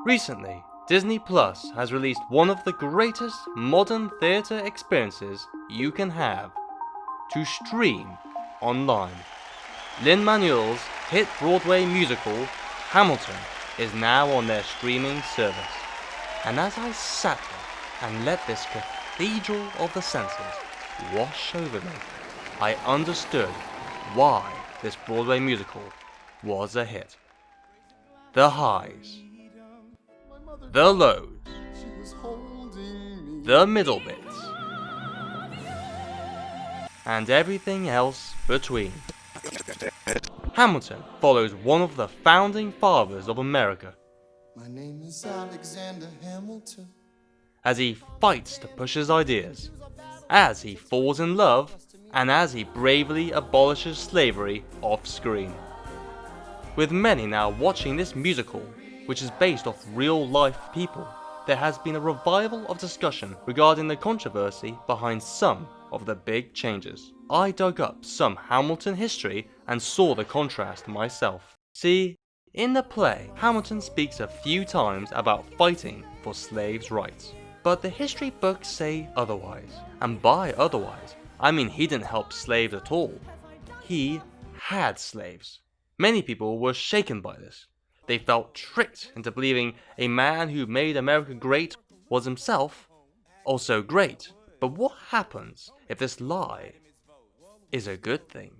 Recently, Disney Plus has released one of the greatest modern theatre experiences you can have to stream online. Lin-Manuel's hit Broadway musical, Hamilton, is now on their streaming service. And as I sat there and let this cathedral of the senses wash over me, I understood why this Broadway musical was a hit. The highs, the lows, the middle bits, and everything else between. Hamilton follows one of the founding fathers of America. My name is Alexander Hamilton. As he fights to push his ideas, as he falls in love, and as he bravely abolishes slavery off screen. With many now watching this musical, which is based off real-life people, there has been a revival of discussion regarding the controversy behind some of the big changes. I dug up some Hamilton history and saw the contrast myself. See, in the play, Hamilton speaks a few times about fighting for slaves' rights. But the history books say otherwise. And by otherwise, I mean he didn't help slaves at all. He had slaves. Many people were shaken by this. They felt tricked into believing a man who made America great was himself also great. But what happens if this lie is a good thing?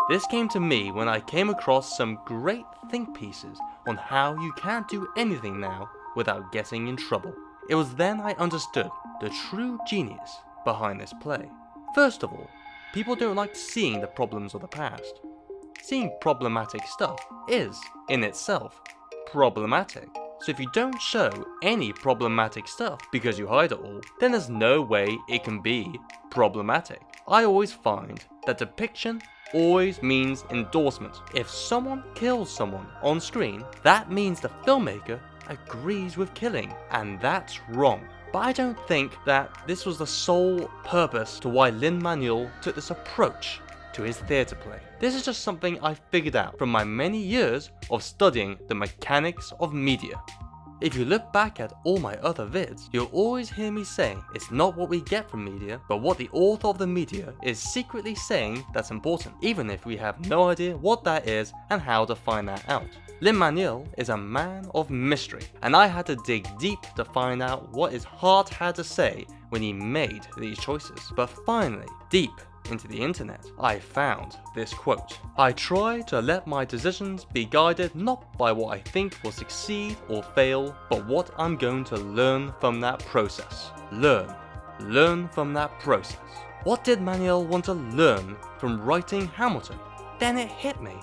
This came to me when I came across some great think pieces on how you can't do anything now without getting in trouble. It was then I understood the true genius behind this play. First of all, people don't like seeing the problems of the past. Seeing problematic stuff is, in itself, problematic. So if you don't show any problematic stuff because you hide it all, then there's no way it can be problematic. I always find that depiction always means endorsement. If someone kills someone on screen, that means the filmmaker agrees with killing, and that's wrong. But I don't think that this was the sole purpose to why Lin-Manuel took this approach to his theatre play. This is just something I figured out from my many years of studying the mechanics of media. If you look back at all my other vids, you'll always hear me saying it's not what we get from media, but what the author of the media is secretly saying that's important, even if we have no idea what that is and how to find that out. Lin-Manuel is a man of mystery, and I had to dig deep to find out what his heart had to say when he made these choices. But finally, deep into the internet, I found this quote. I try to let my decisions be guided not by what I think will succeed or fail, but what I'm going to learn from that process. Learn from that process. What did Manuel want to learn from writing Hamilton? Then it hit me.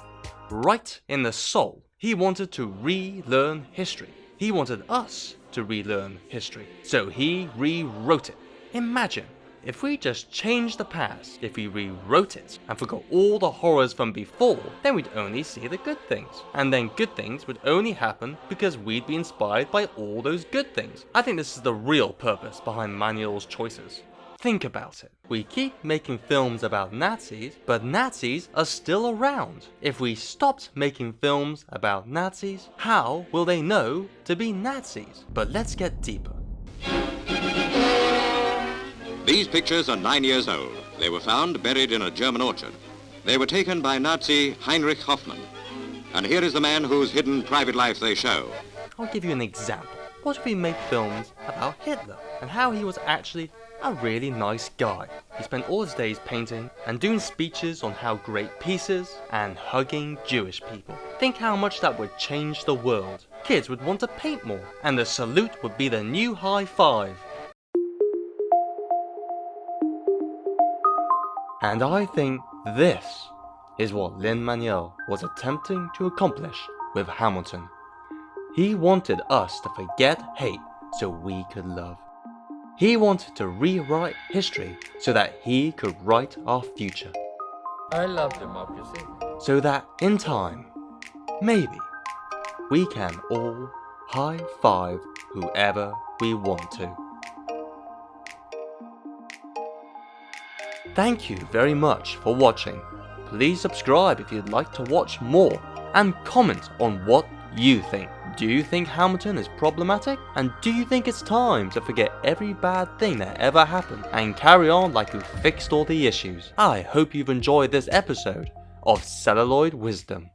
Right in the soul. He wanted to relearn history. He wanted us to relearn history. So he rewrote it. Imagine if we just changed the past, if we rewrote it and forgot all the horrors from before, then we'd only see the good things. And then good things would only happen because we'd be inspired by all those good things. I think this is the real purpose behind Manuel's choices. Think about it. We keep making films about Nazis, but Nazis are still around. If we stopped making films about Nazis, how will they know to be Nazis? But let's get deeper. These pictures are 9 years old. They were found buried in a German orchard. They were taken by Nazi Heinrich Hoffmann. And here is the man whose hidden private life they show. I'll give you an example. What if we made films about Hitler and how he was actually a really nice guy? He spent all his days painting and doing speeches on how great peace is and hugging Jewish people. Think how much that would change the world. Kids would want to paint more, and the salute would be the new high five. And I think this is what Lin-Manuel was attempting to accomplish with Hamilton. He wanted us to forget hate so we could love. He wanted to rewrite history so that he could write our future. I love democracy. So that in time, maybe, we can all high-five whoever we want to. Thank you very much for watching. Please subscribe if you'd like to watch more, and comment on what you think. Do you think Hamilton is problematic? And do you think it's time to forget every bad thing that ever happened and carry on like we fixed all the issues? I hope you've enjoyed this episode of Celluloid Wisdom.